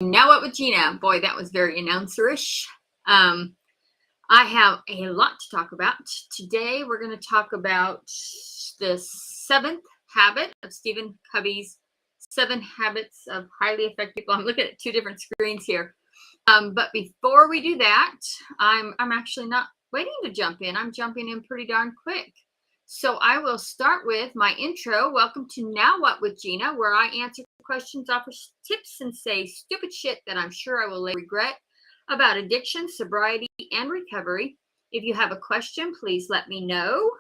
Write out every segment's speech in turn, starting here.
Now what with Gina? Boy, that was very announcerish. I have a lot to talk about. Today, we're going to talk about the 7th habit of Stephen Covey's 7 Habits of Highly Effective People. I'm looking at 2 different screens here. But before we do that, I'm actually not waiting to jump in. I'm jumping in pretty darn quick. So I will start with my intro. Welcome to Now What with Gina, where I answer questions, offer tips, and say stupid shit that I'm sure I will later regret about addiction, sobriety, and recovery. If you have a question, please let me know.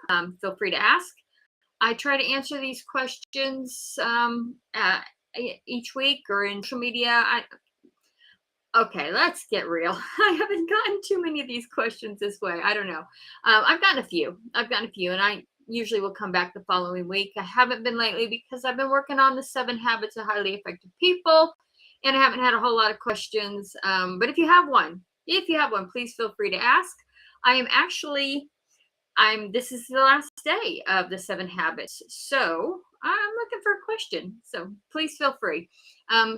Feel free to ask. I try to answer these questions each week or in social media. Okay, let's get real. I haven't gotten too many of these questions this way. I don't know. I've gotten a few, and I usually will come back the following week. I haven't been lately because I've been working on the 7 Habits of Highly Effective People, and I haven't had a whole lot of questions. But if you have one, please feel free to ask. This is the last day of the 7 habits, so I'm looking for a question. So please feel free.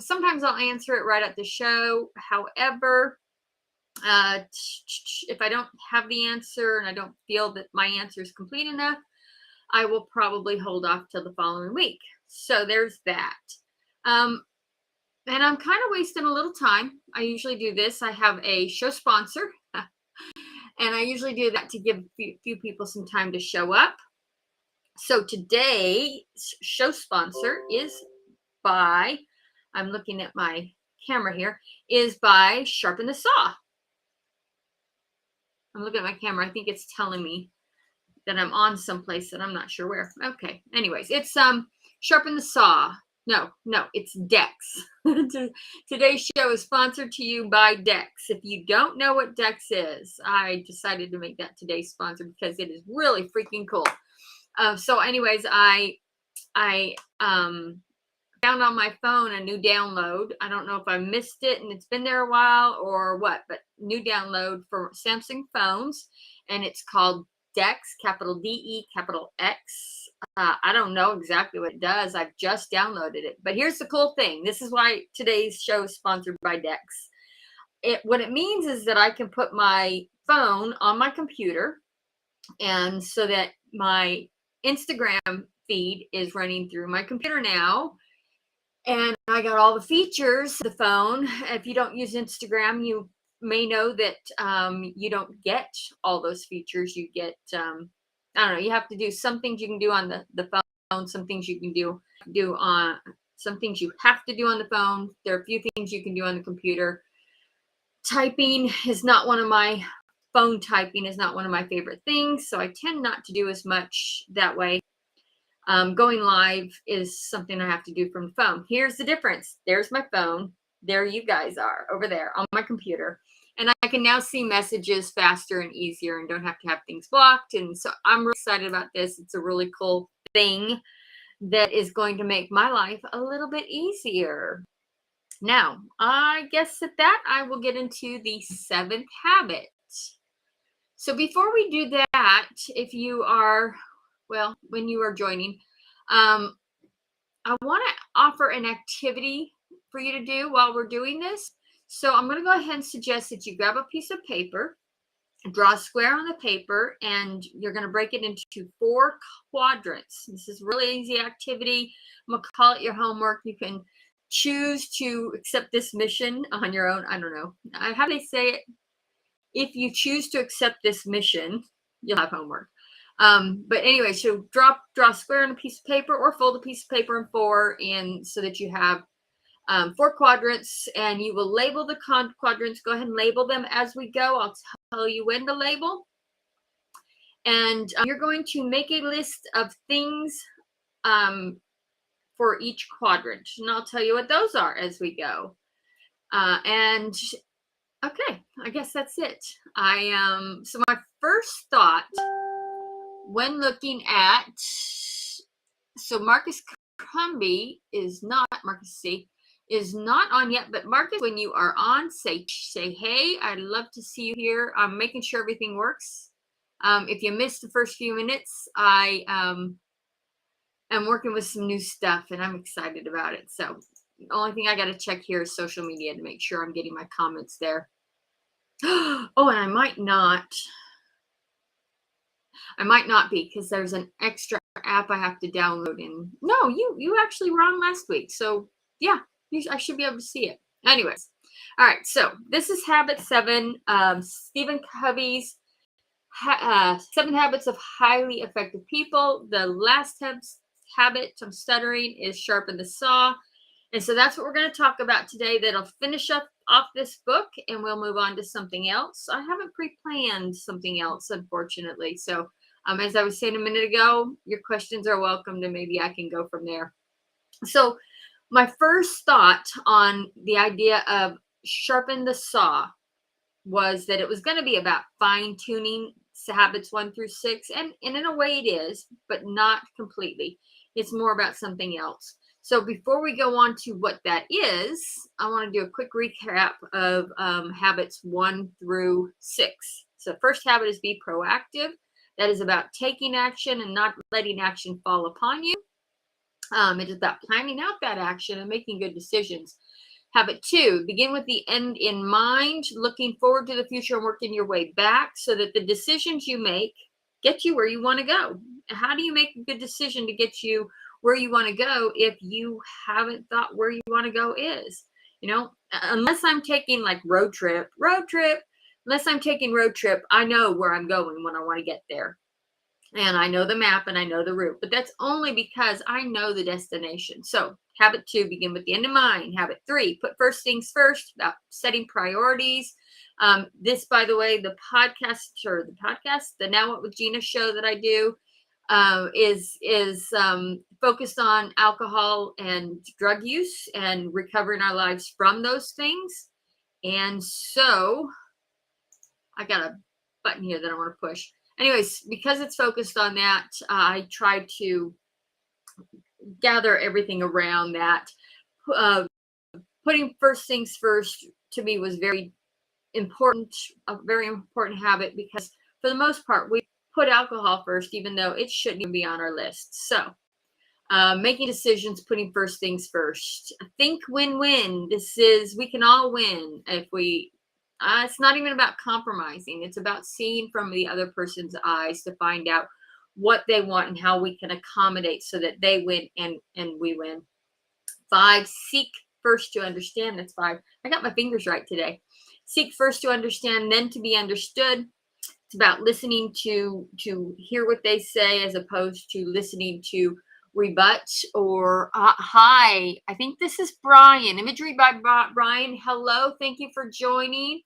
Sometimes I'll answer it right at the show. However, if I don't have the answer and I don't feel that my answer is complete enough, I will probably hold off till the following week. So there's that. And I'm kind of wasting a little time. I usually do this. I have a show sponsor, and I usually do that to give a few people some time to show up. So today's show sponsor is by, I'm looking at my camera here, is by Sharpen the Saw. I'm looking at my camera. I think it's telling me that I'm on someplace that I'm not sure where. Okay. Anyways, it's Sharpen the Saw. No, it's Dex. Today's show is sponsored to you by Dex. If you don't know what Dex is, I decided to make that today's sponsor because it is really freaking cool. So anyways, I found on my phone a new download. I don't know if I missed it and it's been there a while or what, but new download for Samsung phones, and it's called Dex, capital D-E, capital X. I don't know exactly what it does. I've just downloaded it. But here's the cool thing. This is why today's show is sponsored by Dex. What it means is that I can put my phone on my computer, and so that my Instagram feed is running through my computer now. And I got all the features of the phone. If you don't use Instagram, you may know that you don't get all those features. You get, I don't know, you have to do some things you can do on the phone, some things you can do on, some things you have to do on the phone. There are a few things you can do on the computer. Phone typing is not one of my favorite things, so I tend not to do as much that way. Going live is something I have to do from the phone. Here's the difference. There's my phone. There you guys are over there on my computer. And I can now see messages faster and easier and don't have to have things blocked. And so I'm really excited about this. It's a really cool thing that is going to make my life a little bit easier. Now, I guess at that, I will get into the 7th habit. So before we do that, if you are, when you are joining, I want to offer an activity for you to do while we're doing this. So I'm going to go ahead and suggest that you grab a piece of paper, draw a square on the paper, and you're going to break it into 4 quadrants. This is a really easy activity. I'm going to call it your homework. You can choose to accept this mission on your own. I don't know. How do they say it? If you choose to accept this mission, you'll have homework. But anyway, so draw a square on a piece of paper or fold a piece of paper in 4, and so that you have 4 quadrants, and you will label the quadrants. Go ahead and label them as we go. I'll tell you when to label. And you're going to make a list of things for each quadrant, and I'll tell you what those are as we go. And okay, I guess that's it. So my first thought when looking at, so Marcus Cumby is not on yet, but Marcus, when you are on, say, hey, I'd love to see you here. I'm making sure everything works. If you missed the first few minutes, I am working with some new stuff and I'm excited about it. So The only thing I got to check here is social media to make sure I'm getting my comments there. Oh, and I might not be, because there's an extra app I have to download. And no, you actually were on last week. So yeah, I should be able to see it. Anyways, all right. So this is Habit 7, Stephen Covey's 7 Habits of Highly Effective People. The last habit, I'm stuttering, is Sharpen the Saw. And so that's what we're going to talk about today. That'll finish off this book, and we'll move on to something else. I haven't pre-planned something else, unfortunately. So as I was saying a minute ago, your questions are welcome, and maybe I can go from there. So my first thought on the idea of sharpen the saw was that it was going to be about fine-tuning habits 1 through 6. And in a way it is, but not completely. It's more about something else. So before we go on to what that is, I want to do a quick recap of habits 1 through 6. So first habit is be proactive. That is about taking action and not letting action fall upon you. It is about planning out that action and making good decisions. Habit 2, begin with the end in mind, looking forward to the future and working your way back so that the decisions you make get you where you want to go. How do you make a good decision to get you where you want to go if you haven't thought where you want to go is? Unless I'm taking like road trip, unless I'm taking road trip, I know where I'm going when I want to get there. And I know the map and I know the route, but that's only because I know the destination. So habit 2, begin with the end in mind. Habit 3, put first things first, about setting priorities. This, by the way, the Now What with Gina show that I do is focused on alcohol and drug use and recovering our lives from those things. And so I got a button here that I want to push. Anyways, because it's focused on that, I try to gather everything around that. Putting first things first to me was very important, a very important habit, because for the most part, we put alcohol first, even though it shouldn't even be on our list. So making decisions, putting first things first. Think win-win. We can all win if we, it's not even about compromising. It's about seeing from the other person's eyes to find out what they want and how we can accommodate so that they win and we win. 5, seek first to understand. That's 5. I got my fingers right today. Seek first to understand, then to be understood. It's about listening to hear what they say as opposed to listening to rebut or hi. I think this is Brian. Imagery by Brian. Hello. Thank you for joining.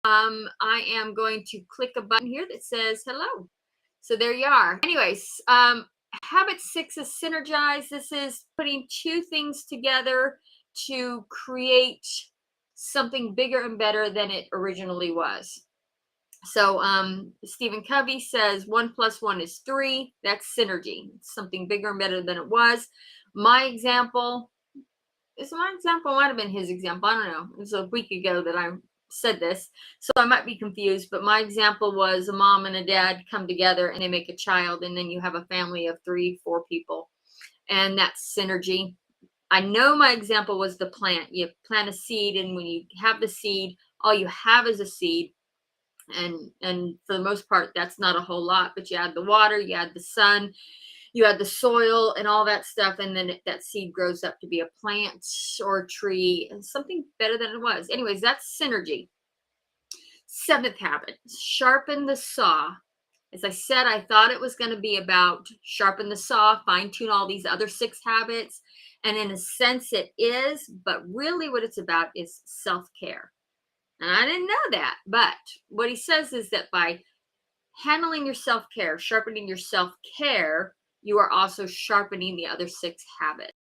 I am going to click a button here that says hello. So there you are. Anyways, habit 6 is synergize. This is putting 2 things together to create something bigger and better than it originally was. So Stephen Covey says 1 + 1 is 3. That's synergy. It's something bigger and better than it was. My example might have been his example. I don't know. It was a week ago that I said this, so I might be confused, but my example was a mom and a dad come together and they make a child, and then you have a family of 3, 4 people, and that's synergy. I know my example was the plant. You plant a seed, and when you have the seed, all you have is a seed. And for the most part, that's not a whole lot, but you add the water, you add the sun, you add the soil and all that stuff, and then that seed grows up to be a plant or a tree and something better than it was. Anyways, that's synergy. 7th habit, sharpen the saw. As I said, I thought it was going to be about sharpen the saw, fine tune all these other 6 habits. And in a sense it is, but really what it's about is self-care. And I didn't know that, but what he says is that by handling your self-care, sharpening your self-care, you are also sharpening the other 6 habits.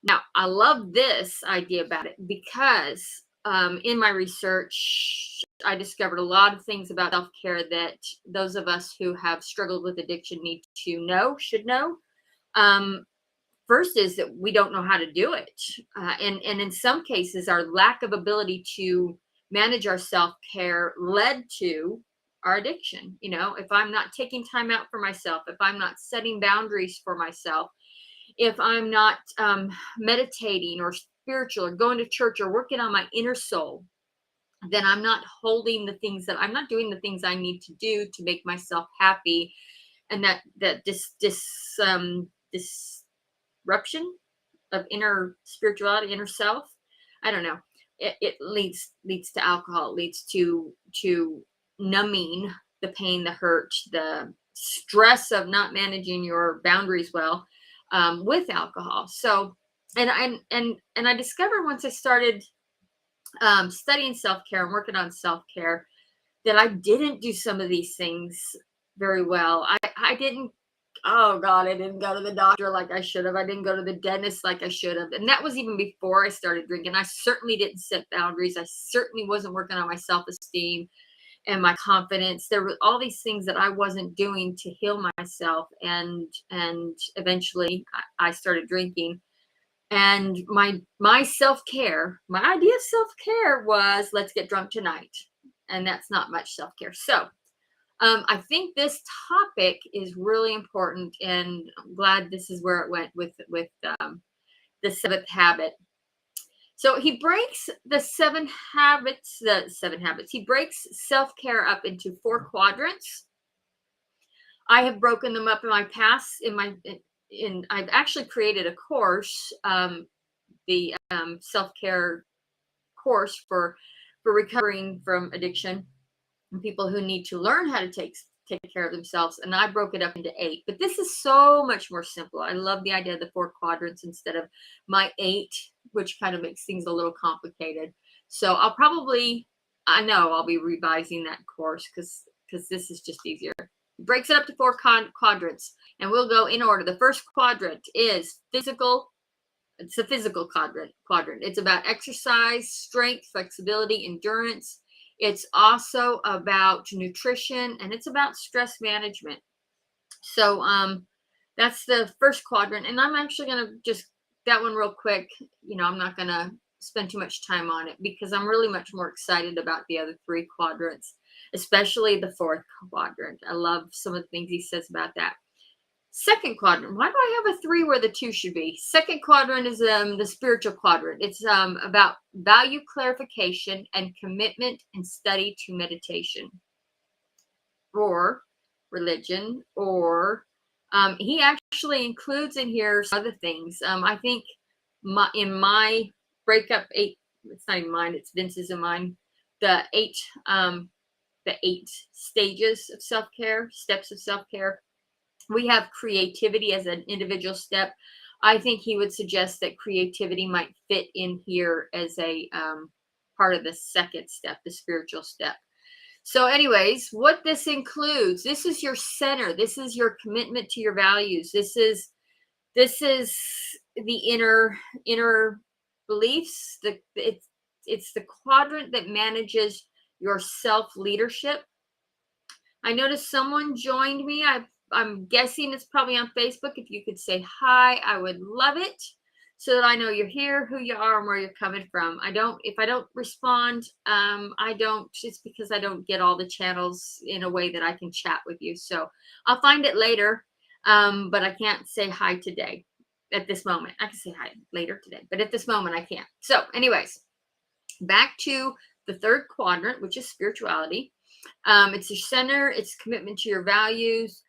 Now, I love this idea about it because in my research, I discovered a lot of things about self-care that those of us who have struggled with addiction should know. First is that we don't know how to do it. And in some cases, our lack of ability to manage our self-care led to our addiction. If I'm not taking time out for myself, if I'm not setting boundaries for myself, if I'm not meditating or spiritual or going to church or working on my inner soul, then I'm not holding the things that I'm not doing the things I need to do to make myself happy. And that disruption of inner spirituality, inner self, I don't know. It leads to alcohol, leads to numbing the pain, the hurt, the stress of not managing your boundaries well, with alcohol. So, and I discovered once I started studying self-care and working on self-care that I didn't do some of these things very well. I didn't, oh God, I didn't go to the doctor like I should have. I didn't go to the dentist like I should have. And that was even before I started drinking. I certainly didn't set boundaries. I certainly wasn't working on my self-esteem and my confidence. There were all these things that I wasn't doing to heal myself. And eventually I started drinking. And my self-care, my idea of self-care was, let's get drunk tonight. And that's not much self-care. So I think this topic is really important, and I'm glad this is where it went with the seventh habit. So he breaks the seven habits. He breaks self-care up into 4 quadrants. I have broken them up in my past. I've actually created a course, the self-care course for recovering from addiction and people who need to learn how to take care of themselves. And I broke it up into 8, but this is so much more simple. I love the idea of the 4 quadrants instead of my 8, which kind of makes things a little complicated. So I know I'll be revising that course because this is just easier. It breaks it up to 4 quadrants, and we'll go in order. The first quadrant is physical. It's a physical quadrant. It's about exercise, strength, flexibility, endurance. It's also about nutrition, and it's about stress management. So that's the first quadrant. And I'm actually going to just that one real quick. I'm not going to spend too much time on it because I'm really much more excited about the other 3 quadrants, especially the 4th quadrant. I love some of the things he says about that. Second quadrant. Why do I have a 3 where the 2 should be? Second quadrant is the spiritual quadrant. It's about value clarification and commitment and study to meditation or religion. Or he actually includes in here some other things. I think in my breakup 8, it's not even mine, it's Vince's and mine. The 8 stages of self-care, steps of self-care. We have creativity as an individual step. I think he would suggest that creativity might fit in here as a part of the second step, the spiritual step. So anyways, what this includes, this is your center. This is your commitment to your values. This is the inner beliefs. It's the quadrant that manages your self-leadership. I noticed someone joined me. I'm guessing it's probably on Facebook. If you could say hi, I would love it so that I know you're here, who you are, and where you're coming from. If I don't respond, it's because I don't get all the channels in a way that I can chat with you. So I'll find it later. But I can't say hi today at this moment. I can say hi later today, but at this moment I can't. So anyways, back to the 3rd quadrant, which is spirituality. It's your center. It's commitment to your values.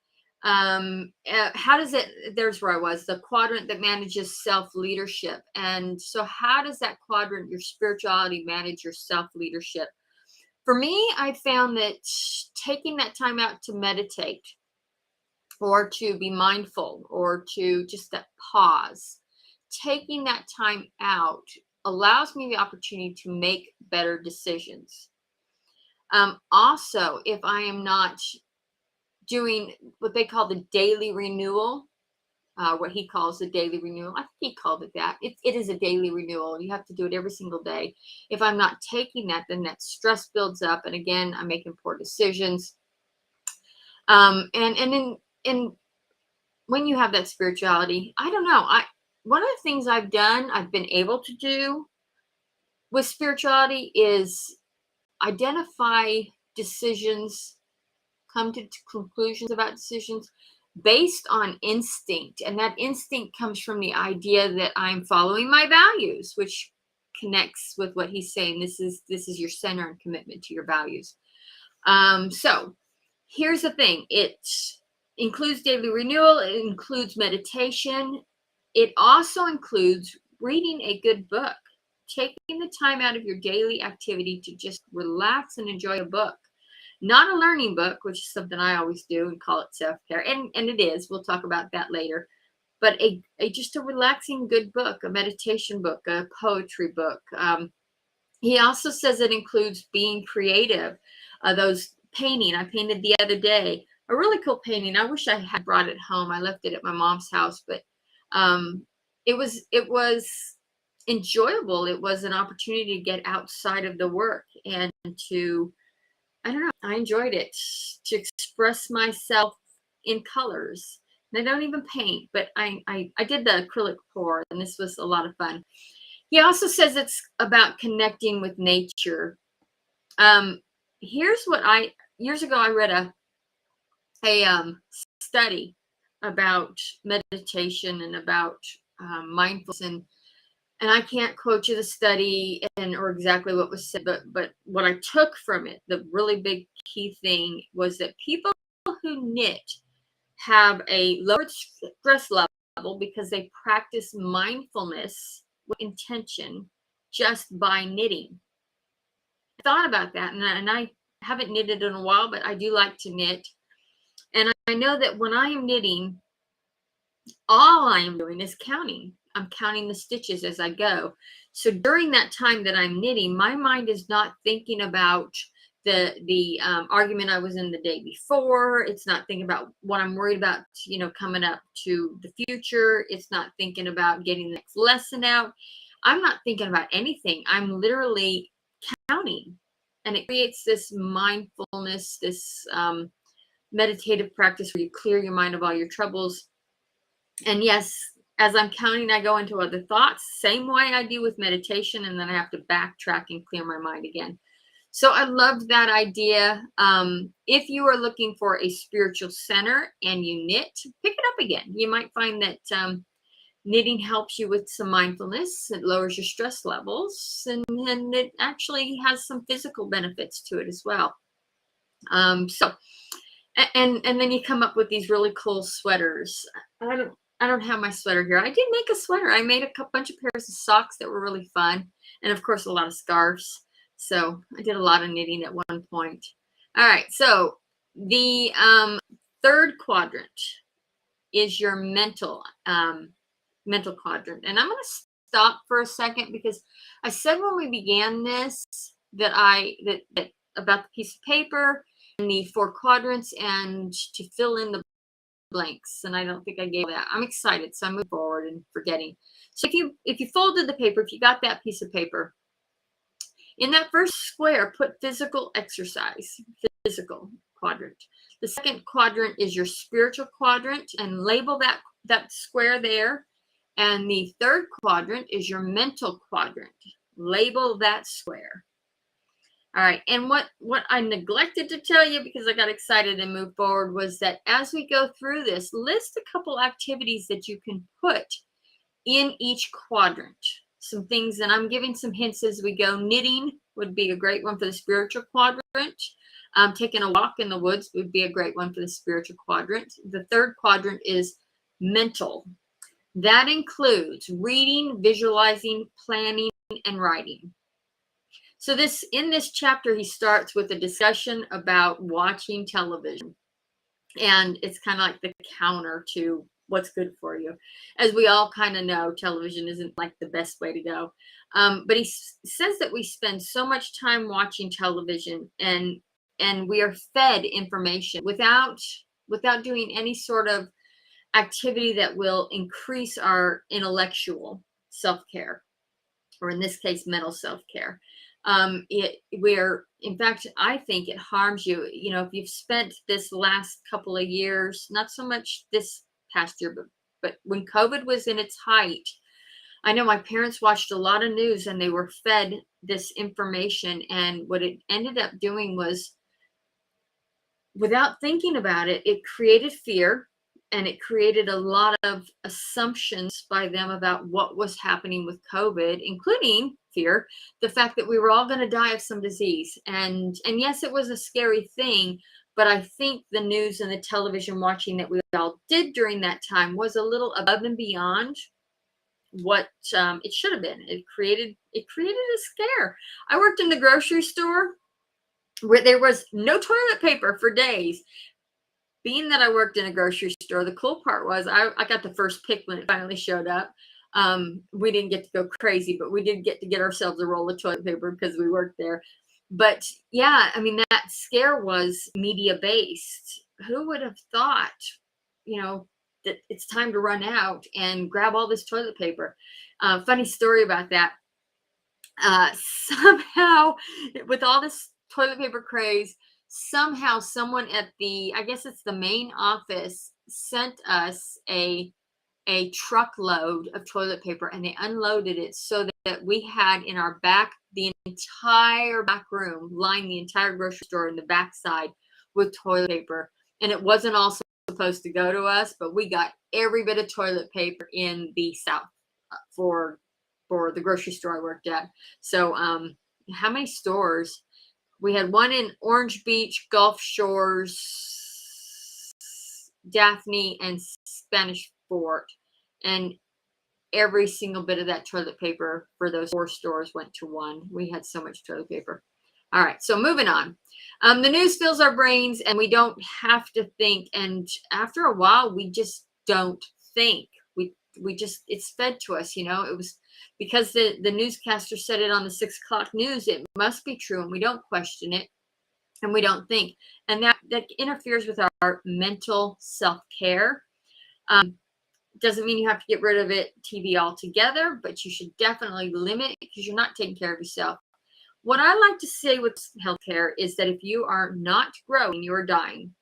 There's where I was, the quadrant that manages self-leadership. And so how does that quadrant, your spirituality, manage your self-leadership? For me, I found that taking that time out to meditate or to be mindful or to just pause, taking that time out allows me the opportunity to make better decisions. Also, if I am not doing what they call the daily renewal, what he calls the daily renewal. I think he called it that. It is a daily renewal. You have to do it every single day. If I'm not taking that, then that stress builds up. And again, I'm making poor decisions. And when you have that spirituality, I don't know. One of the things I've been able to do with spirituality is identify decisions, come to conclusions about decisions based on instinct. And that instinct comes from the idea that I'm following my values, which connects with what he's saying. This is your center and commitment to your values. So here's the thing. It includes daily renewal. It includes meditation. It also includes reading a good book, taking the time out of your daily activity to just relax and enjoy a book. Not a learning book, which is something I always do and call it self-care. And it is. We'll talk about that later. But just a relaxing good book, a meditation book, a poetry book. He also says it includes being creative. Those painting, I painted the other day, a really cool painting. I wish I had brought it home. I left it at my mom's house, but it was enjoyable. It was an opportunity to get outside of the work and to, I don't know, I enjoyed it, to express myself in colors. And I don't even paint, but I did the acrylic pour, and this was a lot of fun. He also says it's about connecting with nature. Here's what years ago I read a study about meditation and about mindfulness, and I can't quote you the study or exactly what was said, but what I took from it, the really big key thing was that people who knit have a lower stress level because they practice mindfulness with intention just by knitting. I thought about that, and I haven't knitted in a while, but I do like to knit. And I know that when I am knitting, all I am doing is counting. I'm counting the stitches as I go. So during that time that I'm knitting, my mind is not thinking about the argument I was in the day before. It's not thinking about what I'm worried about, coming up to the future. It's not thinking about getting the next lesson out. I'm not thinking about anything. I'm literally counting. And it creates this mindfulness, this meditative practice where you clear your mind of all your troubles. And yes, as I'm counting, I go into other thoughts, same way I do with meditation, and then I have to backtrack and clear my mind again. So I loved that idea. If you are looking for a spiritual center and you knit, pick it up again. You might find that knitting helps you with some mindfulness. It lowers your stress levels, and it actually has some physical benefits to it as well. And then you come up with these really cool sweaters. I don't have my sweater here. I did make a sweater. I made a bunch of pairs of socks that were really fun, and of course a lot of scarves. So I did a lot of knitting at one point. All right, so the third quadrant is your mental quadrant. And I'm going to stop for a second because I said when we began this that about the piece of paper and the 4 quadrants and to fill in the blanks, and I don't think I gave that. I'm excited, so I'm moving forward and forgetting. So if you folded the paper, if you got that piece of paper, in that first square, put physical exercise, physical quadrant. The second quadrant is your spiritual quadrant, and label that square there. And the third quadrant is your mental quadrant. Label that square. All right, and what I neglected to tell you because I got excited and moved forward was that as we go through this, list a couple activities that you can put in each quadrant. Some things, and I'm giving some hints as we go. Knitting would be a great one for the spiritual quadrant. Taking a walk in the woods would be a great one for the spiritual quadrant. The third quadrant is mental. That includes reading, visualizing, planning, and writing. So in this chapter, he starts with a discussion about watching television. And it's kind of like the counter to what's good for you. As we all kind of know, television isn't like the best way to go. But he says that we spend so much time watching television and we are fed information without doing any sort of activity that will increase our intellectual self-care, or in this case, mental self-care. In fact, I think it harms you. If you've spent this last couple of years, not so much this past year, but when COVID was in its height, I know my parents watched a lot of news and they were fed this information. And what it ended up doing was, without thinking about it, it created fear. and it created a lot of assumptions by them about what was happening with COVID, including fear, the fact that we were all going to die of some disease. And yes, it was a scary thing, but I think the news and the television watching that we all did during that time was a little above and beyond what it should have been. It created a scare. I worked in the grocery store where there was no toilet paper for days. Being that I worked in a grocery store, the cool part was I got the first pick when it finally showed up. We didn't get to go crazy, but we did get ourselves a roll of toilet paper because we worked there. But yeah, I mean, that scare was media based. Who would have thought, that it's time to run out and grab all this toilet paper? Funny story about that. Somehow, with all this toilet paper craze, somehow someone at I guess it's the main office, sent us a truckload of toilet paper, and they unloaded it so that we had in our back, the entire back room, lined the entire grocery store in the backside with toilet paper. And it wasn't all supposed to go to us, but we got every bit of toilet paper in the South for the grocery store I worked at. So how many stores? We had one in Orange Beach, Gulf Shores, Daphne, and Spanish Fort. And every single bit of that toilet paper for those 4 stores went to one. We had so much toilet paper. All right, so moving on. The news fills our brains and we don't have to think. And after a while, we just don't think. We just, it's fed to us, It was because the newscaster said it on the 6 o'clock news. It must be true, and we don't question it, and we don't think. And that interferes with our mental self-care. Doesn't mean you have to get rid of TV altogether, but you should definitely limit it because you're not taking care of yourself. What I like to say with healthcare is that if you are not growing, you are dying.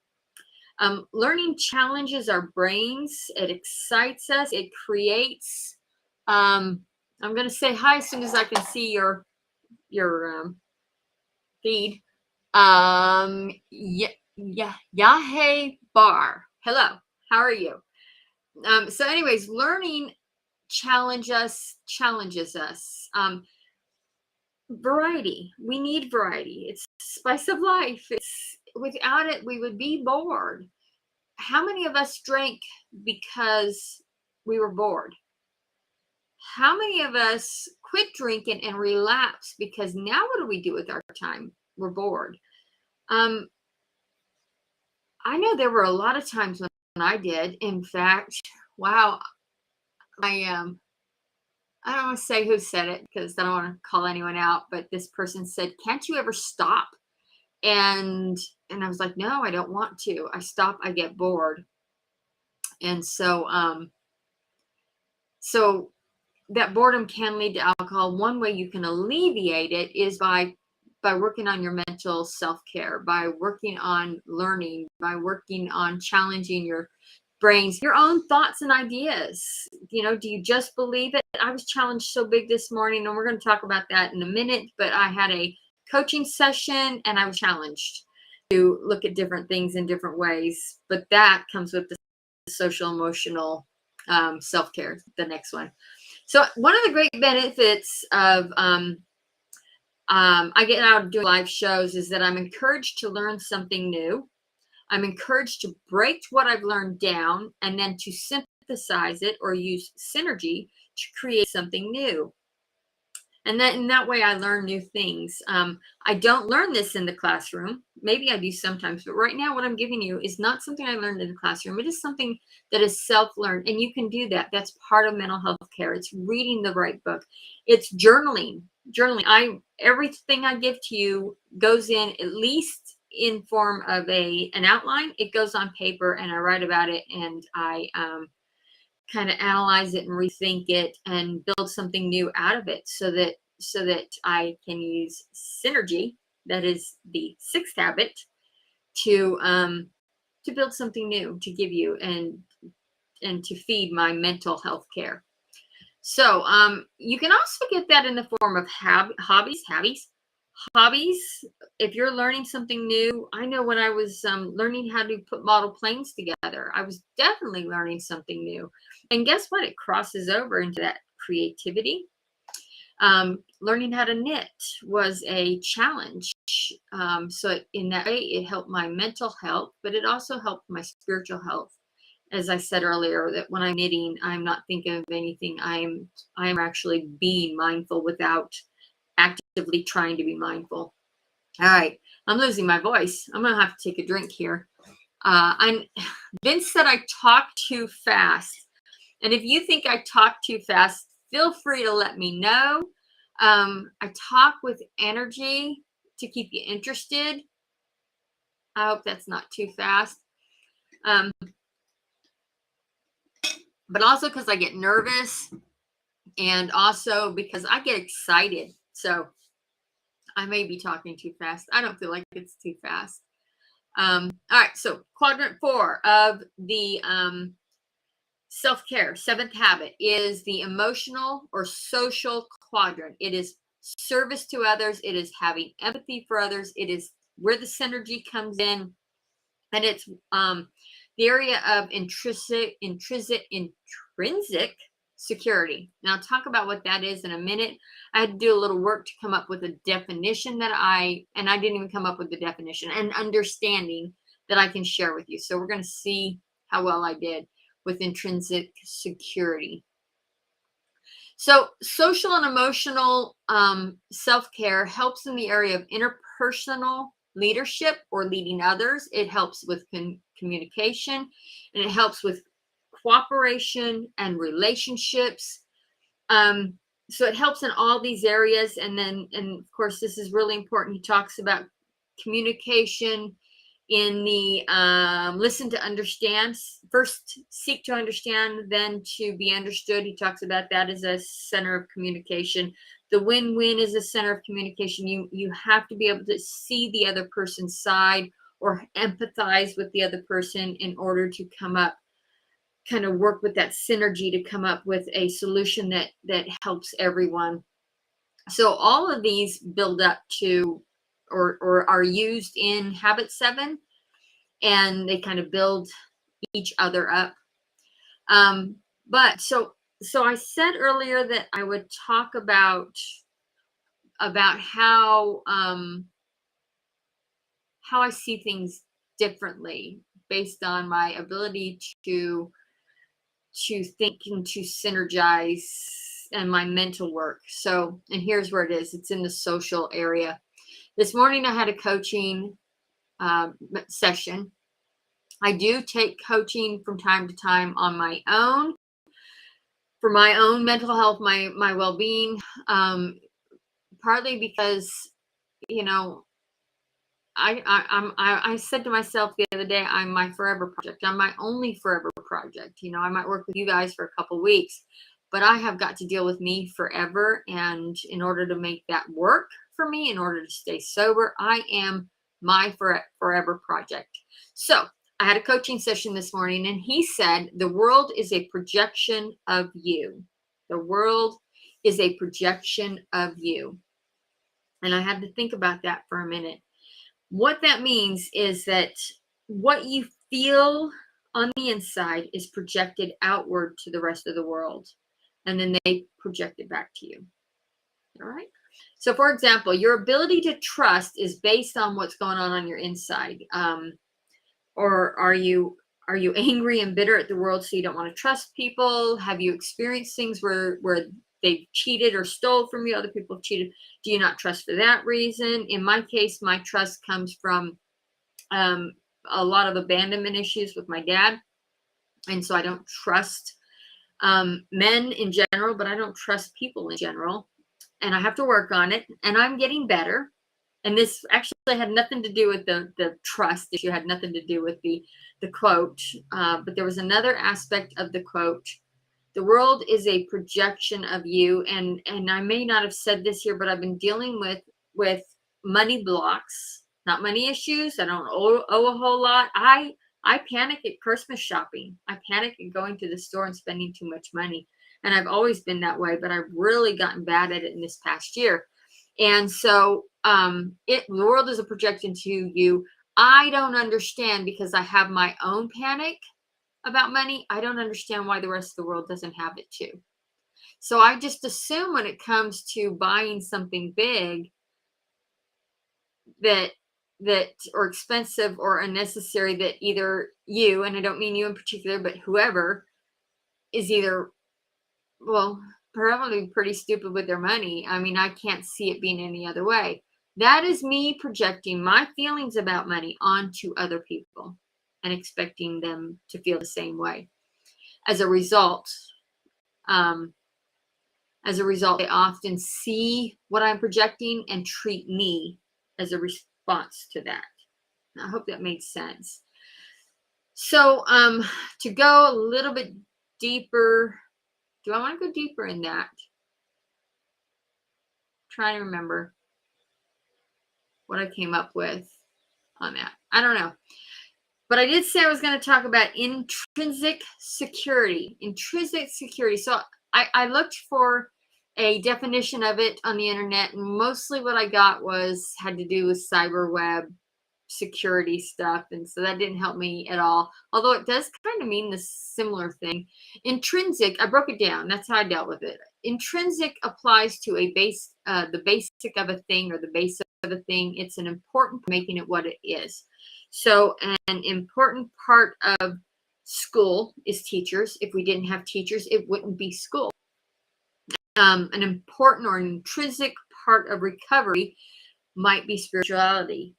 Learning challenges our brains. It excites us. It creates. I'm going to say hi as soon as I can see your feed. Yahe Bar. Hello. How are you? So anyways, learning challenges us. Variety. We need variety. It's the spice of life. Without it, we would be bored. How many of us drank because we were bored? How many of us quit drinking and relapse because now what do we do with our time? We're bored. I know there were a lot of times when I did. In fact, wow, I don't want to say who said it because I don't want to call anyone out, but this person said, "Can't you ever stop?" And I was like, "No, I don't want to. I stop, I get bored." And so that boredom can lead to alcohol. One way you can alleviate it is by working on your mental self-care, by working on learning, by working on challenging your brains, your own thoughts and ideas. Do you just believe it? I was challenged so big this morning, and we're going to talk about that in a minute, but I had a coaching session and I was challenged to look at different things in different ways. But that comes with the social emotional self-care, the next one. So one of the great benefits of I get out doing live shows is that I'm encouraged to learn something new. I'm encouraged to break what I've learned down and then to synthesize it or use synergy to create something new. And that in that way, I learn new things. I don't learn this in the classroom. Maybe I do sometimes, but right now what I'm giving you is not something I learned in the classroom. It is something that is self-learned, and you can do that. That's part of mental health care. It's reading the right book. It's journaling. Everything I give to you goes in at least in form of an outline. It goes on paper, and I write about it, and I kind of analyze it and rethink it and build something new out of it so that I can use synergy, that is the 6th habit, to build something new to give you and to feed my mental health care. So you can also get that in the form of hobbies, Hobbies, if you're learning something new, I know when I was learning how to put model planes together, I was definitely learning something new. And guess what? It crosses over into that creativity. Learning how to knit was a challenge. So in that way, it helped my mental health, but it also helped my spiritual health. As I said earlier, that when I'm knitting, I'm not thinking of anything. I'm actually being mindful without actively trying to be mindful. All right, I'm losing my voice. I'm gonna have to take a drink here. Vince said I talk too fast, and if you think I talk too fast, feel free to let me know. I talk with energy to keep you interested. I hope that's not too fast. But also because I get nervous, and also because I get excited. So I may be talking too fast. I don't feel like it's too fast. All right, so quadrant 4 of the self-care, 7th habit, is the emotional or social quadrant. It is service to others. It is having empathy for others. It is where the synergy comes in, and it's the area of intrinsic security. Now, I'll talk about what that is in a minute. I had to do a little work to come up with a definition and I didn't even come up with the definition, and understanding that I can share with you. So we're going to see how well I did with intrinsic security. So social and emotional self-care helps in the area of interpersonal leadership or leading others. It helps with communication, and it helps with cooperation and relationships. So it helps in all these areas. And of course, this is really important. He talks about communication in the listen to understand. First, seek to understand, then to be understood. He talks about that as a center of communication. The win-win is a center of communication. You have to be able to see the other person's side or empathize with the other person in order to kind of work with that synergy to come up with a solution that helps everyone. So all of these build up to or are used in habit 7, and they kind of build each other up. But so I said earlier that I would talk about how I see things differently based on my ability to think and to synergize and my mental work. So, and here's where it is. It's in the social area. This morning I had a coaching session. I do take coaching from time to time on my own for my own mental health, my well-being, partly because, you know, I said to myself the other day, I'm my forever project. I'm my only forever project. You know, I might work with you guys for a couple weeks, but I have got to deal with me forever. And in order to make that work for me, in order to stay sober, I am my forever project. So I had a coaching session this morning, and he said, the world is a projection of you. The world is a projection of you. And I had to think about that for a minute. What that means is that what you feel on the inside is projected outward to the rest of the world, and then they project it back to you. All right. So, for example, your ability to trust is based on what's going on your inside. Or are you angry and bitter at the world, so you don't want to trust people? Have you experienced things where they've cheated or stole from you? Other people have cheated. Do you not trust for that reason? In my case, my trust comes from a lot of abandonment issues with my dad. And so I don't trust men in general, but I don't trust people in general. And I have to work on it. And I'm getting better. And this actually had nothing to do with the trust issue, had nothing to do with the quote. But there was another aspect of the quote. The world is a projection of you. And I may not have said this here, but I've been dealing with money blocks, not money issues. I don't owe a whole lot. I panic at Christmas shopping. I panic at going to the store and spending too much money. And I've always been that way, but I've really gotten bad at it in this past year. And so the world is a projection to you. I don't understand because I have my own panic about money. I don't understand why the rest of the world doesn't have it too. So I just assume when it comes to buying something big that or expensive or unnecessary, that either you, and I don't mean you in particular, but whoever is either, well, probably pretty stupid with their money. I mean, I can't see it being any other way. That is me projecting my feelings about money onto other people and expecting them to feel the same way. As a result, they often see what I'm projecting and treat me as a response to that. I hope that makes sense. So, to go a little bit deeper, do I want to go deeper in that? Trying to remember what I came up with on that. I don't know. But I did say I was going to talk about intrinsic security. Intrinsic security. So I looked for a definition of it on the internet, and mostly what I got had to do with cyber web security stuff, and so that didn't help me at all, although it does kind of mean the similar thing. Intrinsic, I broke it down. That's how I dealt with it. Intrinsic applies to the basic of a thing, or the base of a thing. It's an important making it what it is. So an important part of school is teachers. If we didn't have teachers, it wouldn't be school. An important or an intrinsic part of recovery might be spirituality.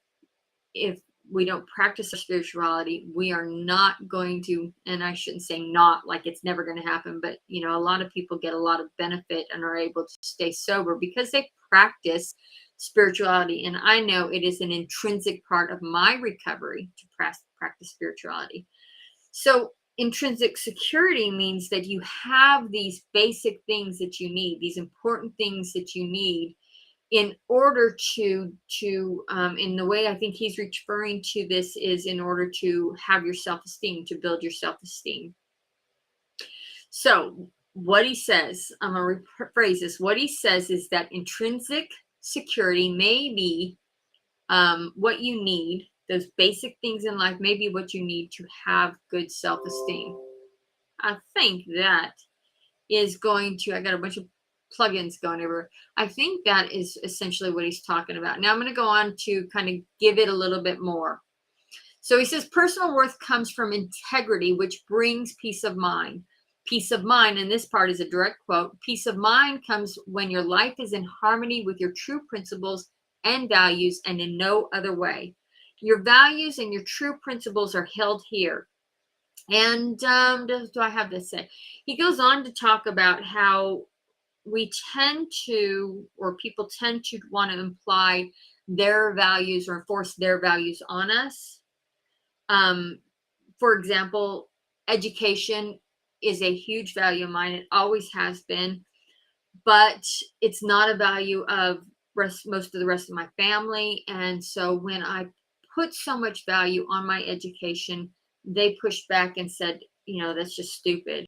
If we don't practice our spirituality, we are not going to, and I shouldn't say not like it's never going to happen, but a lot of people get a lot of benefit and are able to stay sober because they practice spirituality. And I know it is an intrinsic part of my recovery to practice spirituality. So intrinsic security means that you have these basic things that you need, these important things that you need in order to in the way I think he's referring to this is in order to have your self-esteem, to build your self-esteem. So what he says, I'm going to rephrase this. What he says is that intrinsic security may be what you need, those basic things in life, may be what you need to have good self-esteem. I think that is going to, I got a bunch of plugins going over. I think that is essentially what he's talking about. Now I'm going to go on to kind of give it a little bit more. So he says personal worth comes from integrity, which brings peace of mind. Peace of mind, and this part is a direct quote, peace of mind comes when your life is in harmony with your true principles and values and in no other way. Your values and your true principles are held here. And do I have this say? He goes on to talk about how we tend to, or people tend to want to imply their values or enforce their values on us. For example, education is a huge value of mine. It always has been, but it's not a value of most of the rest of my family. And so when I put so much value on my education, they pushed back and said, that's just stupid.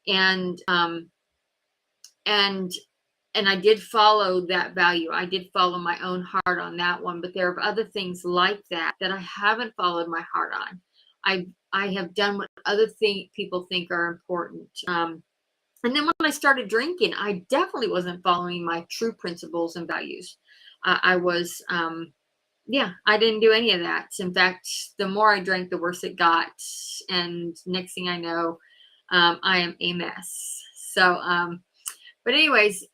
And I did follow that value. I did follow my own heart on that one, but there are other things like that I haven't followed my heart on. I have done what other people think are important. And then when I started drinking, I definitely wasn't following my true principles and values. I was, I didn't do any of that. In fact, the more I drank, the worse it got. And next thing I know, I am a mess. So, but anyways,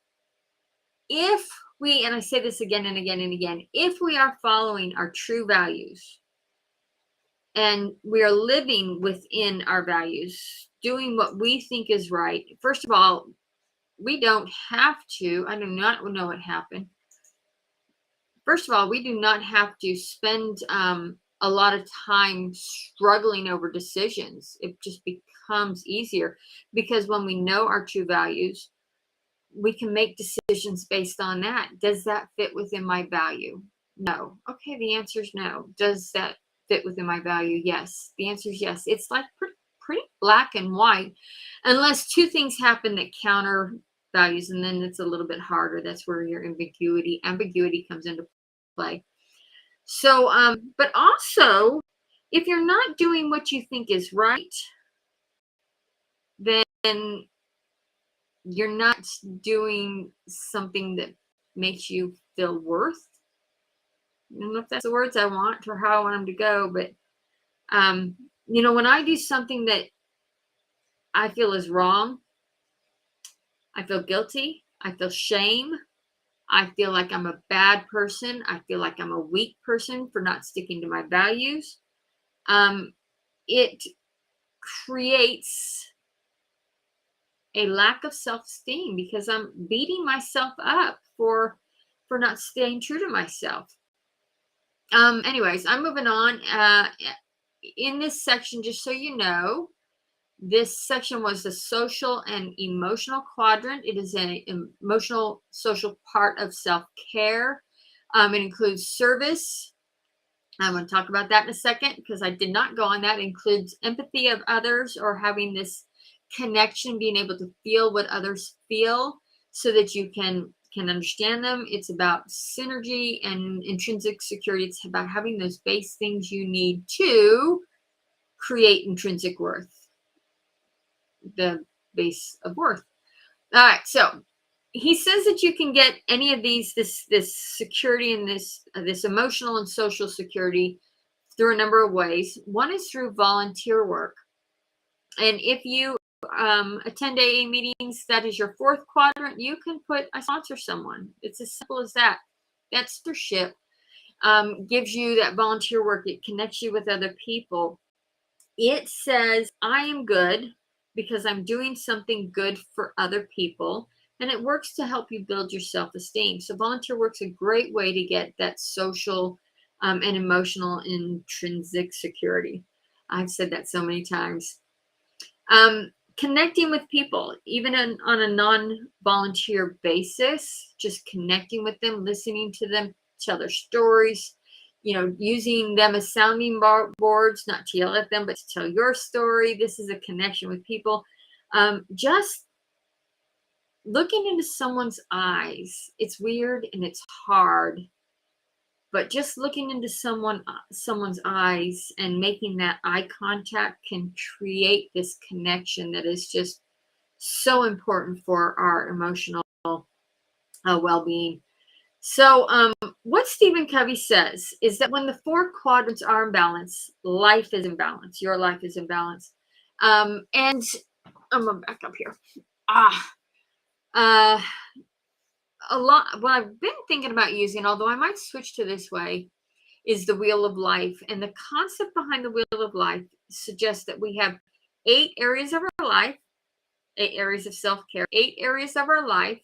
if we, and I say this again and again and again, if we are following our true values and we are living within our values, doing what we think is right, first of all, we don't have to, I do not know what happened. First of all, we do not have to spend a lot of time struggling over decisions. It just becomes easier because when we know our true values, we can make decisions based on that. Does that fit within my value? No. Okay, the answer is no. Does that fit within my value? Yes. The answer is yes. It's like pretty black and white, unless two things happen that counter values, and then it's a little bit harder. That's where your ambiguity comes into play. So, but also, if you're not doing what you think is right, then you're not doing something that makes you feel worth. I don't know if that's the words I want or how I want them to go, but when I do something that I feel is wrong, I feel guilty, I feel shame, I feel like I'm a bad person, I feel like I'm a weak person for not sticking to my values. It creates a lack of self-esteem because I'm beating myself up for not staying true to myself. Anyways, I'm moving on. In this section, just so you know, this section was the social and emotional quadrant. It is an emotional social part of self-care. It includes service. I'm going to talk about that in a second because I did not go on that. It includes empathy of others or having this connection, being able to feel what others feel so that you can understand them. It's about synergy and intrinsic security. It's about having those base things you need to create intrinsic worth, the base of worth. All right, so he says that you can get any of these, this security and this emotional and social security through a number of ways. One is through volunteer work. And if you attend AA meetings, that is your fourth quadrant, you can I sponsor someone. It's as simple as that. That sponsorship gives you that volunteer work. It connects you with other people. It says, I am good because I'm doing something good for other people. And it works to help you build your self-esteem. So volunteer work's a great way to get that social and emotional intrinsic security. I've said that so many times. Connecting with people, even on a non-volunteer basis, just connecting with them, listening to them, tell their stories, using them as sounding boards, not to yell at them, but to tell your story. This is a connection with people. Just looking into someone's eyes. It's weird and it's hard, but just looking into someone's eyes and making that eye contact can create this connection that is just so important for our emotional well-being. So what Stephen Covey says is that when the four quadrants are in balance, life is in balance. Your life is in balance. And I'm going to back up here. A lot, what I've been thinking about using, although I might switch to this way, is the wheel of life. And the concept behind the wheel of life suggests that we have 8 areas of our life, 8 areas of self-care, 8 areas of our life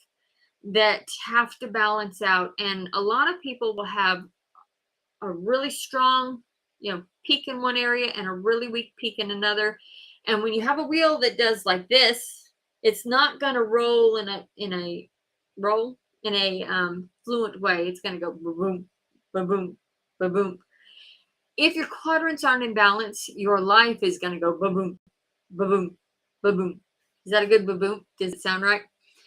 that have to balance out. And a lot of people will have a really strong, peak in one area and a really weak peak in another. And when you have a wheel that does like this, it's not going to roll in a fluent way. It's going to go boom, boom, boom, boom, boom. If your quadrants aren't in balance, your life is going to go boom, boom, boom, boom, boom. Is that a good boom, boom? Does it sound right?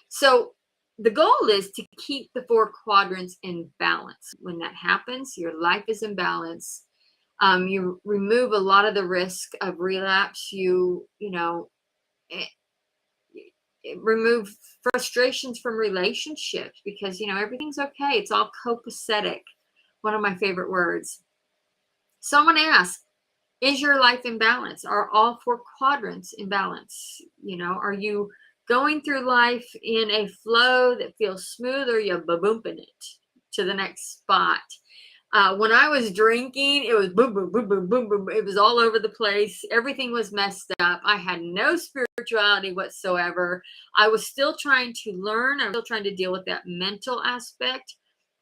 So the goal is to keep the 4 quadrants in balance. When that happens, your life is in balance. You remove a lot of the risk of relapse. Remove frustrations from relationships because, everything's okay. It's all copacetic. One of my favorite words. Someone asked, is your life in balance? Are all 4 quadrants in balance? Are you going through life in a flow that feels smooth, or you're booping it to the next spot? When I was drinking, it was boom, boom, boom, boom, boom, boom. It was all over the place. Everything was messed up. I had no spirituality whatsoever. I was still trying to learn. I was still trying to deal with that mental aspect.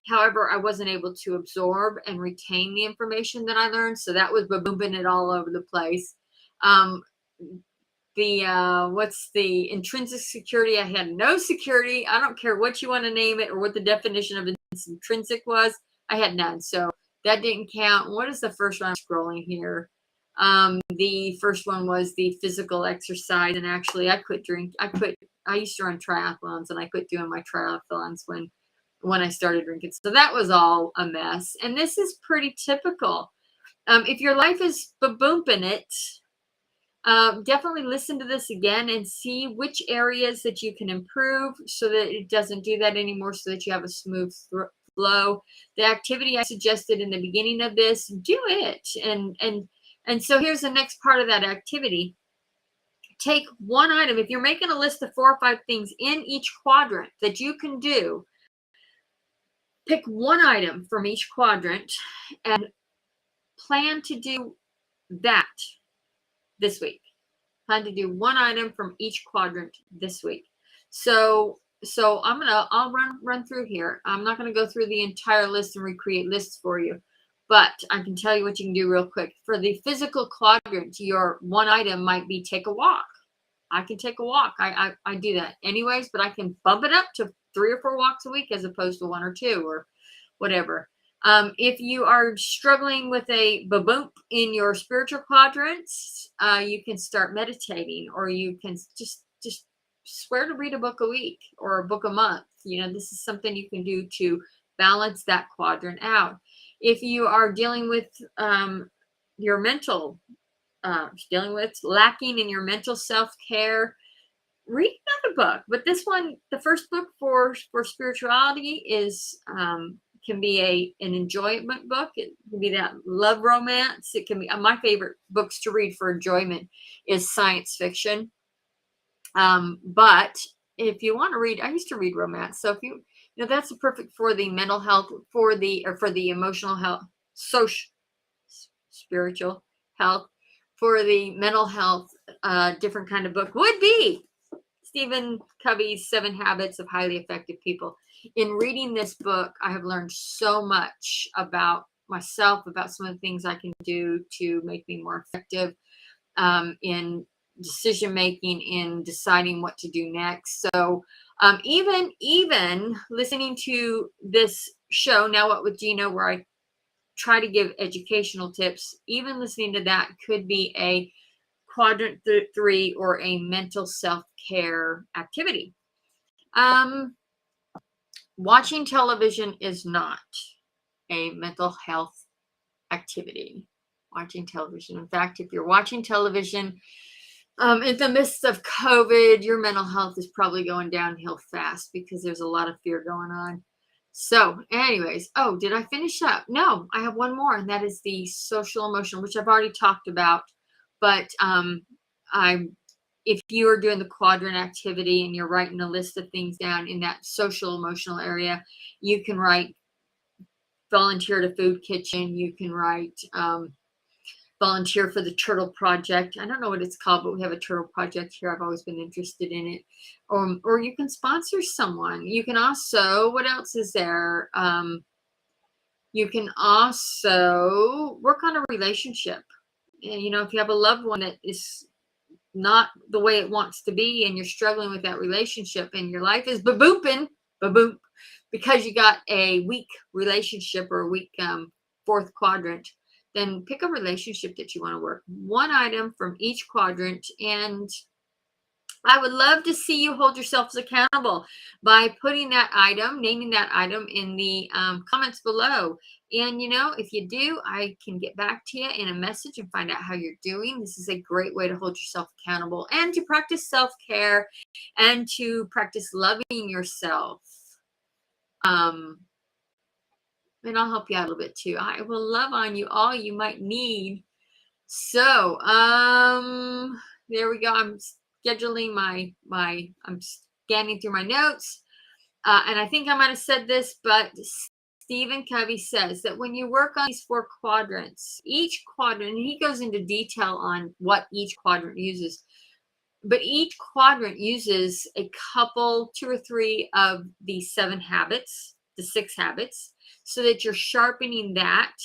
However, I wasn't able to absorb and retain the information that I learned. So that was booming it all over the place. What's the intrinsic security? I had no security. I don't care what you want to name it or what the definition of intrinsic was. I had none. So that didn't count. What is the first one? I'm scrolling here. The first one was the physical exercise. And actually I quit drink. I used to run triathlons and I quit doing my triathlons when when I started drinking. So that was all a mess. And this is pretty typical. If your life is ba-boom-ing it, definitely listen to this again and see which areas that you can improve so that it doesn't do that anymore, so that you have a smooth flow. The activity I suggested in the beginning of this, do it. And so here's the next part of that activity. Take one item. If you're making a list of 4 or 5 things in each quadrant that you can do, pick one item from each quadrant and plan to do that this week. Plan to do one item from each quadrant this week. So I'll run through here. I'm not going to go through the entire list and recreate lists for you, but I can tell you what you can do real quick. For the physical quadrant, your one item might be take a walk. I can take a walk. I do that anyways, but I can bump it up to 3 or 4 walks a week as opposed to 1 or 2 or whatever. If you are struggling with a ba-boom in your spiritual quadrants, you can start meditating, or you can just swear to read a book a week or a book a month. This is something you can do to balance that quadrant out. If you are dealing with your mental, dealing with lacking in your mental self-care, read another book. But this one, the first book for spirituality is can be an enjoyment book. It can be that love romance. It can be my favorite books to read for enjoyment is science fiction. But if you want to read, I used to read romance. So if that's perfect for the mental health, for the emotional health, social, spiritual health. For the mental health, different kind of book would be Stephen Covey's 7 Habits of Highly Effective People. In reading this book, I have learned so much about myself, about some of the things I can do to make me more effective in decision making, in deciding what to do next. So even listening to this show, Now What with Gina, where I try to give educational tips, even listening to that could be a quadrant 3 or a mental self-care activity. Watching television is not a mental health activity. Watching television. In fact, if you're watching television in the midst of COVID, your mental health is probably going downhill fast because there's a lot of fear going on. So anyways, did I finish up? No, I have one more, and that is the social emotional, which I've already talked about. But if you are doing the quadrant activity and you're writing a list of things down in that social emotional area, you can write volunteer at a food kitchen. You can write volunteer for the Turtle Project. I don't know what it's called, but we have a Turtle Project here. I've always been interested in it. Or you can sponsor someone. You can also, what else is there? You can also work on a relationship. And, if you have a loved one that is not the way it wants to be and you're struggling with that relationship and your life is ba-boom, because you got a weak relationship or a weak 4th quadrant, then pick a relationship that you want to work. One item from each quadrant. And I would love to see you hold yourselves accountable by putting that item, naming that item in the comments below. And, if you do, I can get back to you in a message and find out how you're doing. This is a great way to hold yourself accountable and to practice self-care and to practice loving yourself. And I'll help you out a little bit too. I will love on you all you might need. So, there we go. I'm scheduling I'm scanning through my notes. And I think I might have said this, but Stephen Covey says that when you work on these 4 quadrants, each quadrant, and he goes into detail on what each quadrant uses, but each quadrant uses a couple, 2 or 3 of the 7 habits, the 6 habits, so that you're sharpening that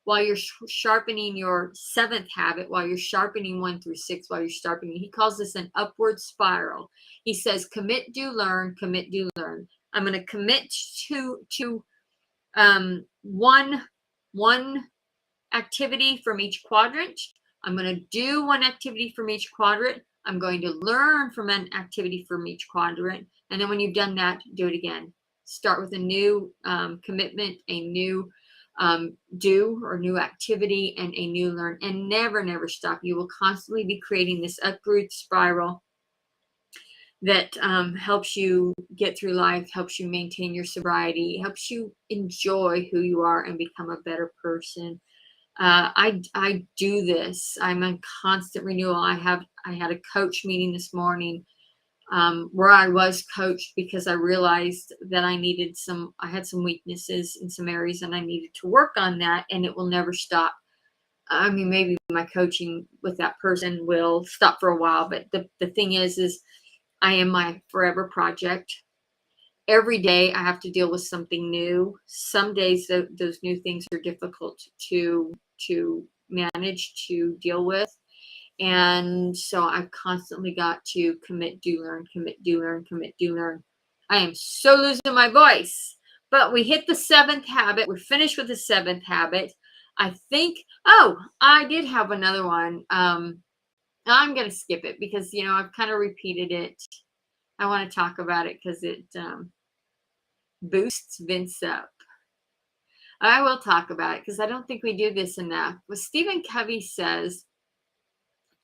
while you're sharpening your 7th habit, while you're sharpening 1 through 6, while you're sharpening. He calls this an upward spiral. He says, commit, do, learn, commit, do, learn. I'm going to commit to one activity from each quadrant. I'm going to do one activity from each quadrant. I'm going to learn from an activity from each quadrant. And then when you've done that, do it again. Start with a new commitment, a new do or new activity, and a new learn, and never stop. You will constantly be creating this upward spiral that helps you get through life, helps you maintain your sobriety, helps you enjoy who you are and become a better person. I do this. I'm a constant renewal. I had a coach meeting this morning where I was coached because I realized that I had some weaknesses in some areas and I needed to work on that, and it will never stop. I mean, maybe my coaching with that person will stop for a while, but the thing is I am my forever project. Every day I have to deal with something new. Some days those new things are difficult to manage, to deal with. And so I've constantly got to commit, do, learn, commit, do, learn, commit, do, learn. I am so losing my voice, but we hit the 7th habit. We're finished with the 7th habit. I think, I did have another one. I'm going to skip it because, I've kind of repeated it. I want to talk about it because it boosts Vince up. I will talk about it because I don't think we do this enough. What Stephen Covey says,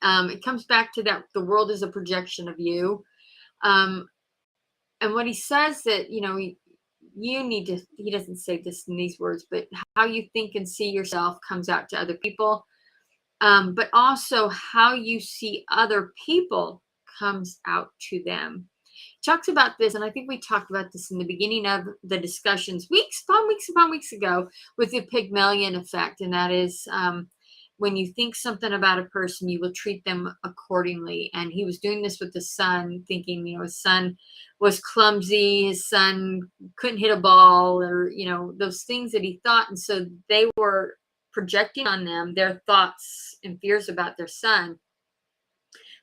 it comes back to that the world is a projection of you. And what he says that, you need to, he doesn't say this in these words, but how you think and see yourself comes out to other people. But also how you see other people comes out to them. He talks about this, and I think we talked about this in the beginning of the discussions weeks upon weeks ago with the Pygmalion effect, and that is when you think something about a person, you will treat them accordingly. And he was doing this with the son, thinking, his son was clumsy, his son couldn't hit a ball, or, those things that he thought. And so they were projecting on them their thoughts and fears about their son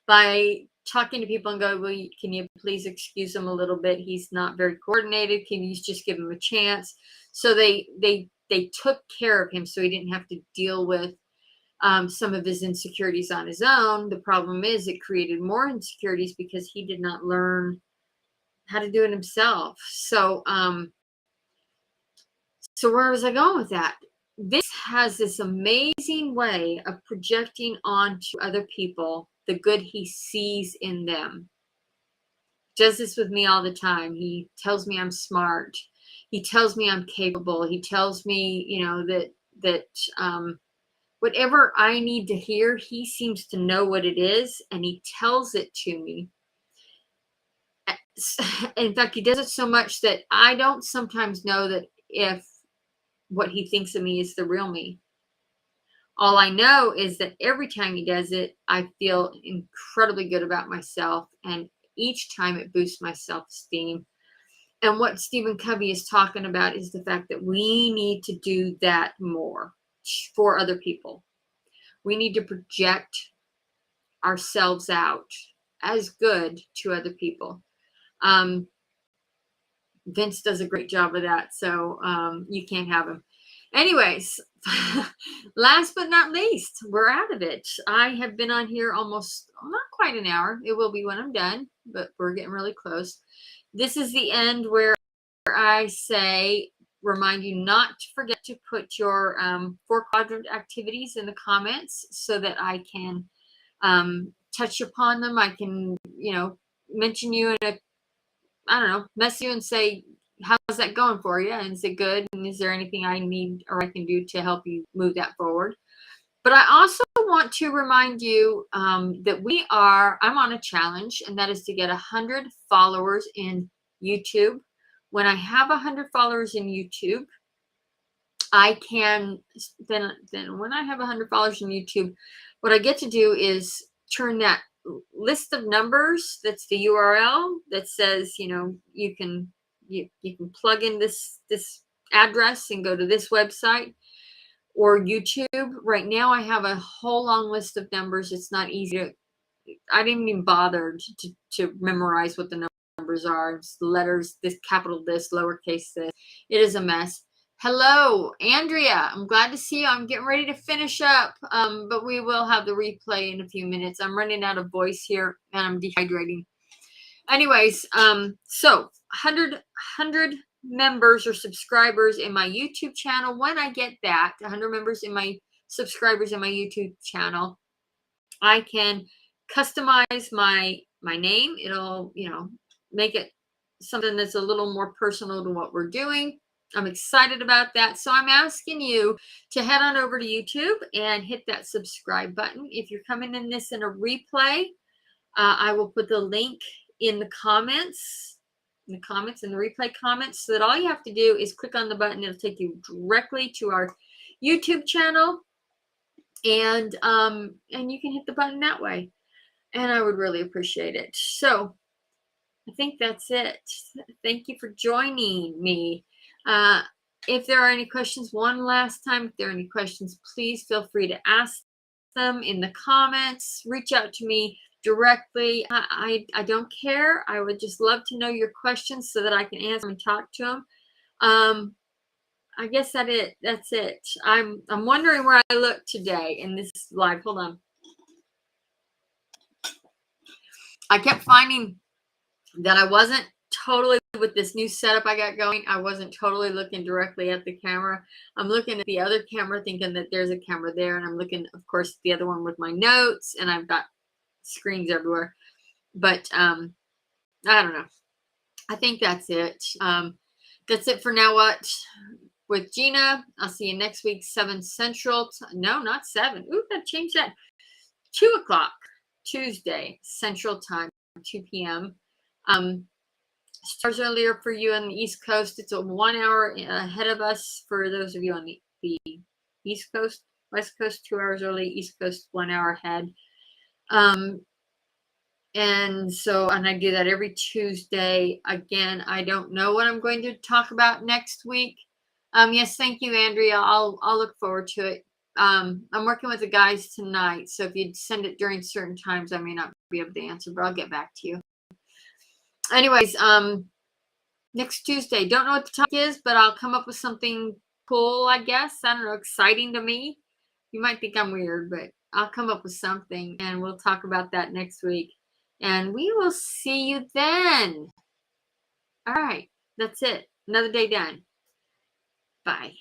by talking to people and go, well, can you please excuse him a little bit? He's not very coordinated. Can you just give him a chance? So they took care of him so he didn't have to deal with some of his insecurities on his own. The problem is it created more insecurities because he did not learn how to do it himself. So where was I going with that? This has this amazing way of projecting onto other people the good he sees in them. Does this with me all the time. He tells me I'm smart. He tells me I'm capable. He tells me, that whatever I need to hear, he seems to know what it is, and he tells it to me. In fact, he does it so much that I don't sometimes know that if what he thinks of me is the real me. All I know is that every time he does it, I feel incredibly good about myself, and each time it boosts my self-esteem. And what Stephen Covey is talking about is the fact that we need to do that more for other people. We need to project ourselves out as good to other people. Vince does a great job of that, so you can't have him. Anyways, last but not least, we're out of it. I have been on here almost not quite an hour. It will be when I'm done, but we're getting really close. This is the end where I say, remind you not to forget to put your 4 quadrant activities in the comments so that I can touch upon them. I can, mention you in mess you and say, how's that going for you? And is it good? And is there anything I need or I can do to help you move that forward? But I also want to remind you that I'm on a challenge, and that is to get 100 followers in YouTube. When I have 100 followers in YouTube, I can, then when I have 100 followers in YouTube, what I get to do is turn that list of numbers, that's the URL that says, you can plug in this address and go to this website or YouTube. Right now I have a whole long list of numbers. It's not easy to, I didn't even bother to memorize what the numbers are. It's letters, this capital, this lowercase this. It is a mess. Hello, Andrea. I'm glad to see you. I'm getting ready to finish up, but we will have the replay in a few minutes. I'm running out of voice here and I'm dehydrating. Anyways, so 100 members or subscribers in my YouTube channel. When I get that, 100 members in my subscribers in my YouTube channel, I can customize my name. It'll, make it something that's a little more personal to what we're doing. I'm excited about that. So I'm asking you to head on over to YouTube and hit that subscribe button. If you're coming in this in a replay, I will put the link in the comments, in the replay comments, so that all you have to do is click on the button. It'll take you directly to our YouTube channel, and you can hit the button that way. And I would really appreciate it. So I think that's it. Thank you for joining me. If there are any questions, one last time, if there are any questions, please feel free to ask them in the comments. Reach out to me directly. I don't care. I would just love to know your questions so that I can answer and talk to them. I guess that's it. I'm wondering where I look today in this live. Hold on. I kept finding that I wasn't totally, with this new setup I got going, I wasn't totally looking directly at the camera. I'm looking at the other camera thinking that there's a camera there, and I'm looking, of course, the other one with my notes, and I've got screens everywhere. But I don't know. I think that's it. That's it for now. With Gina, I'll see you next week, 7 Central. No, not 7. Ooh, gotta change that. 2 o'clock Tuesday Central Time, 2 p.m. Starts earlier for you on the East Coast. It's a 1 hour ahead of us for those of you on the East Coast. West Coast 2 hours early, East Coast 1 hour ahead. And I do that every Tuesday. Again, I don't know what I'm going to talk about next week. Yes, thank you, Andrea. I'll look forward to it. I'm working with the guys tonight, so if you send it during certain times, I may not be able to answer, but I'll get back to you. Anyways, next Tuesday, don't know what the topic is, but I'll come up with something cool, I guess. I don't know, exciting to me. You might think I'm weird, but I'll come up with something, and we'll talk about that next week. And we will see you then. All right, that's it. Another day done. Bye.